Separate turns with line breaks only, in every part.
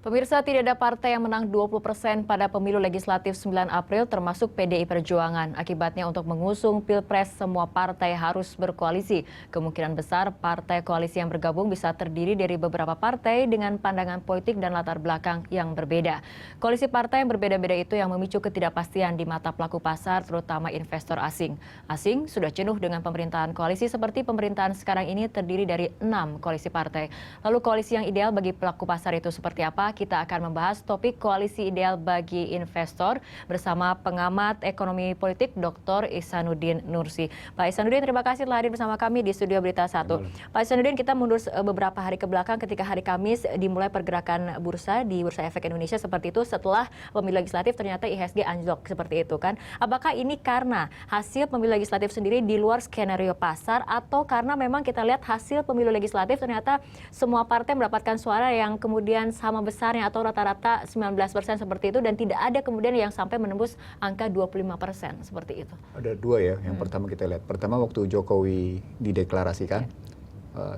Pemirsa, tidak ada partai yang menang 20% pada pemilu legislatif 9 April termasuk PDI Perjuangan. Akibatnya untuk mengusung Pilpres semua partai harus berkoalisi. Kemungkinan besar partai koalisi yang bergabung bisa terdiri dari beberapa partai dengan pandangan politik dan latar belakang yang berbeda. Koalisi partai yang berbeda-beda itu yang memicu ketidakpastian di mata pelaku pasar terutama investor asing. Asing sudah jenuh dengan pemerintahan koalisi seperti pemerintahan sekarang ini terdiri dari 6 koalisi partai. Lalu koalisi yang ideal bagi pelaku pasar itu seperti apa? Kita akan membahas topik koalisi ideal bagi investor bersama pengamat ekonomi politik Dr. Ihsanuddin Nursi. Pak Ihsanuddin, terima kasih telah hadir bersama kami di Studio Berita 1. Pak Ihsanuddin, kita mundur beberapa hari ke belakang ketika hari Kamis dimulai pergerakan bursa di Bursa Efek Indonesia seperti itu setelah pemilu legislatif ternyata IHSG anjlok seperti itu kan. Apakah ini karena hasil pemilu legislatif sendiri di luar skenario pasar atau karena memang kita lihat hasil pemilu legislatif ternyata semua partai mendapatkan suara yang kemudian sama besar atau rata-rata 19% seperti itu dan tidak ada kemudian yang sampai menembus angka 25% seperti itu? Ada dua ya, yang pertama kita lihat. Pertama waktu Jokowi dideklarasikan,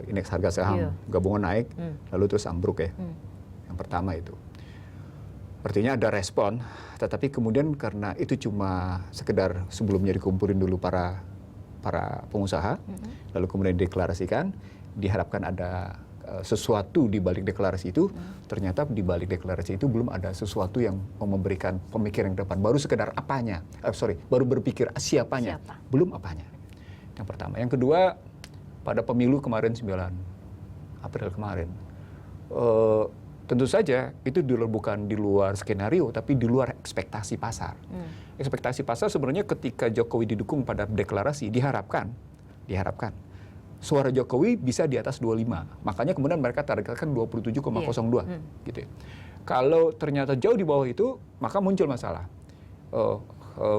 indeks harga saham gabungan naik, lalu terus ambruk ya. Yang pertama itu. Artinya ada respon, tetapi kemudian karena itu cuma sekedar sebelumnya dikumpulin dulu para pengusaha, lalu kemudian dideklarasikan, diharapkan ada sesuatu di balik deklarasi itu, ternyata di balik deklarasi itu belum ada sesuatu yang memberikan pemikiran ke depan. Baru sekedar apanya, baru berpikir siapanya, belum apanya. Yang pertama. Yang kedua, pada pemilu kemarin 9 April kemarin, tentu saja itu bukan di luar skenario, tapi di luar ekspektasi pasar. Ekspektasi pasar sebenarnya ketika Jokowi didukung pada deklarasi, diharapkan suara Jokowi bisa di atas 25. Makanya kemudian mereka targetkan 27,02 gitu ya. Kalau ternyata jauh di bawah itu, maka muncul masalah.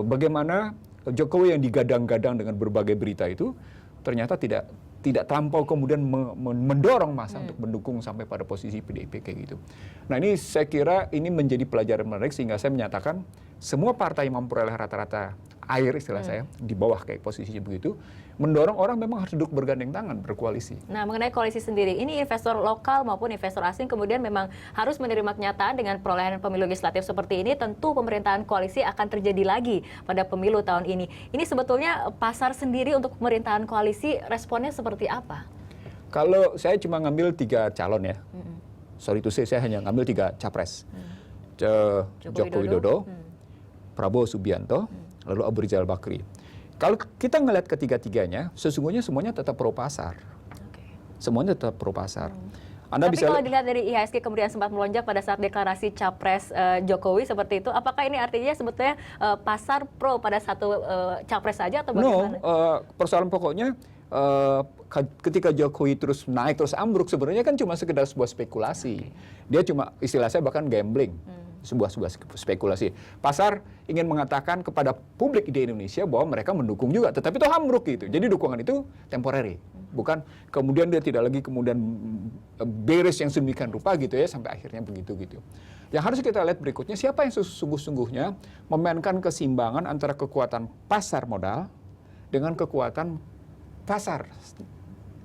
Bagaimana Jokowi yang digadang-gadang dengan berbagai berita itu ternyata tidak terlampau kemudian mendorong massa untuk mendukung sampai pada posisi PDIP kayak gitu. Nah, ini saya kira ini menjadi pelajaran menarik sehingga saya menyatakan semua partai yang memperoleh rata-rata air istilah saya di bawah kayak posisinya begitu mendorong orang memang harus duduk bergandeng tangan berkoalisi. Nah, mengenai koalisi sendiri ini investor lokal maupun investor asing kemudian memang harus menerima kenyataan dengan perolehan pemilu legislatif seperti ini tentu pemerintahan koalisi akan terjadi lagi pada pemilu tahun ini. Ini sebetulnya pasar sendiri untuk pemerintahan koalisi responnya seperti apa? Kalau saya cuma ngambil 3 calon ya. Sorry to say saya hanya ngambil 3 capres. Joko Widodo, Prabowo Subianto, lalu Abu Rizal Bakri. Kalau kita ngelihat ketiga-tiganya, sesungguhnya semuanya tetap pro pasar. Semuanya tetap pro pasar. Anda tapi bisa kalau dilihat dari IHSG kemudian sempat melonjak pada saat deklarasi capres Jokowi seperti itu, apakah ini artinya sebetulnya pasar pro pada satu capres saja atau bagaimana? Persoalan pokoknya ketika Jokowi terus naik terus ambruk sebenarnya kan cuma sekedar sebuah spekulasi. Dia cuma istilah saya bahkan gambling. Sebuah spekulasi. Pasar ingin mengatakan kepada publik di Indonesia bahwa mereka mendukung juga, tetapi itu ambruk gitu. Jadi dukungan itu temporary, bukan kemudian dia tidak lagi kemudian beres yang sedemikian rupa gitu ya sampai akhirnya begitu gitu. Yang harus kita lihat berikutnya siapa yang sungguh-sungguhnya memainkan keseimbangan antara kekuatan pasar modal dengan kekuatan pasar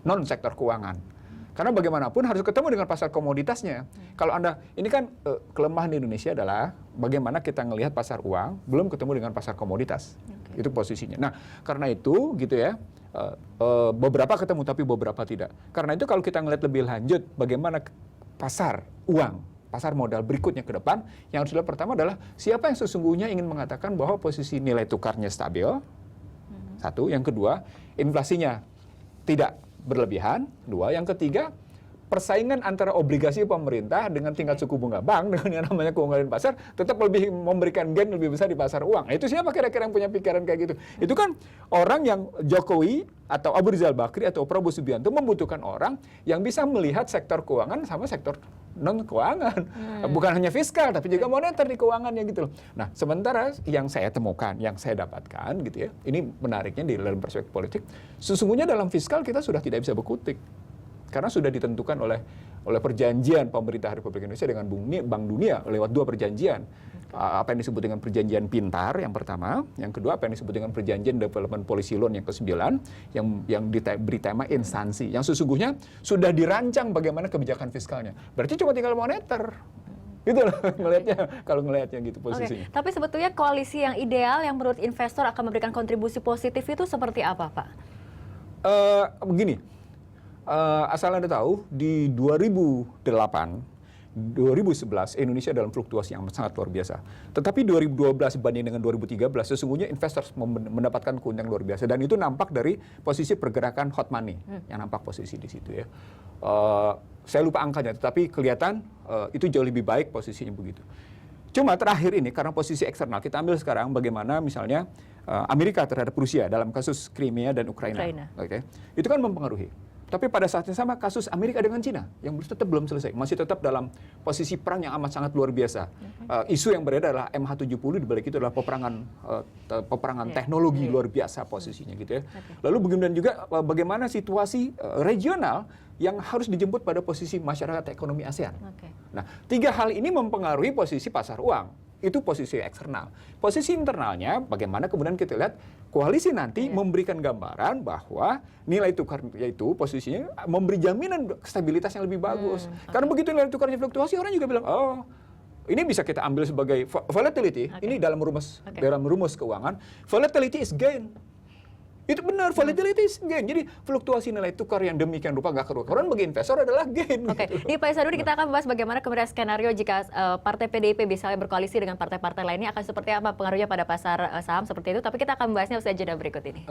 non sektor keuangan. Karena bagaimanapun harus ketemu dengan pasar komoditasnya. Kalau Anda, ini kan kelemahan di Indonesia adalah bagaimana kita ngelihat pasar uang belum ketemu dengan pasar komoditas. Itu posisinya. Nah, karena itu gitu ya, beberapa ketemu tapi beberapa tidak. Karena itu kalau kita ngelihat lebih lanjut bagaimana pasar uang, pasar modal berikutnya ke depan, yang harus dilihat pertama adalah siapa yang sesungguhnya ingin mengatakan bahwa posisi nilai tukarnya stabil. Satu, yang kedua, inflasinya tidak berlebihan. 2, yang ketiga, persaingan antara obligasi pemerintah dengan tingkat suku bunga bank dengan yang namanya keunggulan pasar tetap lebih memberikan gain lebih besar di pasar uang. Nah, itu siapa kira-kira yang punya pikiran kayak gitu? Itu kan orang yang Jokowi atau Abu Rizal Bakri atau Prabowo Subianto membutuhkan orang yang bisa melihat sektor keuangan sama sektor non keuangan. Bukan hanya fiskal tapi juga moneter di keuangannya gitu loh. Nah, sementara yang saya temukan, yang saya dapatkan gitu ya. Ini menariknya di dalam perspektif politik. Sesungguhnya dalam fiskal kita sudah tidak bisa berkutik. Karena sudah ditentukan oleh perjanjian pemerintah Republik Indonesia dengan Bank Dunia lewat 2 perjanjian. Apa yang disebut dengan perjanjian pintar yang pertama, yang kedua apa yang disebut dengan perjanjian development policy loan yang ke-9 yang diberi tema instansi yang sesungguhnya sudah dirancang bagaimana kebijakan fiskalnya. Berarti cuma tinggal moneter. Gitu loh ngelihatnya, kalau ngelihatnya gitu posisinya.
Tapi sebetulnya koalisi yang ideal yang menurut investor akan memberikan kontribusi positif itu seperti apa, Pak?
Begini, asal Anda tahu, di 2011 Indonesia dalam fluktuasi yang sangat luar biasa. Tetapi 2012 banding dengan 2013 sesungguhnya investor mendapatkan keuntungan luar biasa, dan itu nampak dari posisi pergerakan hot money yang nampak posisi di situ ya. Saya lupa angkanya, tetapi kelihatan itu jauh lebih baik posisinya begitu. Cuma terakhir ini karena posisi eksternal, kita ambil sekarang bagaimana misalnya Amerika terhadap Rusia dalam kasus Crimea dan Ukraina. Okay. Itu kan mempengaruhi. Tapi pada saat yang sama kasus Amerika dengan Cina yang tetap belum selesai, masih tetap dalam posisi perang yang amat sangat luar biasa. Isu yang beredar adalah MH70, di balik itu adalah peperangan teknologi luar biasa posisinya gitu ya. Lalu bagaimana juga bagaimana situasi regional yang harus dijemput pada posisi masyarakat ekonomi ASEAN. Nah, 3 hal ini mempengaruhi posisi pasar uang. Itu posisi eksternal. Posisi internalnya, bagaimana kemudian kita lihat koalisi nanti memberikan gambaran bahwa nilai tukar yaitu posisinya memberi jaminan stabilitas yang lebih bagus. Karena begitu nilai tukarnya fluktuasi, orang juga bilang, oh ini bisa kita ambil sebagai volatility. Ini dalam rumus keuangan, volatility is gain. Itu benar, volatility is gain. Jadi fluktuasi nilai tukar yang demikian rupa nggak keruan bagi investor adalah gain.
Gitu. Di Pak Ihsanudin kita akan membahas bagaimana kemudian skenario jika partai PDIP bisa berkoalisi dengan partai-partai lainnya akan seperti apa pengaruhnya pada pasar saham seperti itu. Tapi kita akan membahasnya usai jeda berikut ini.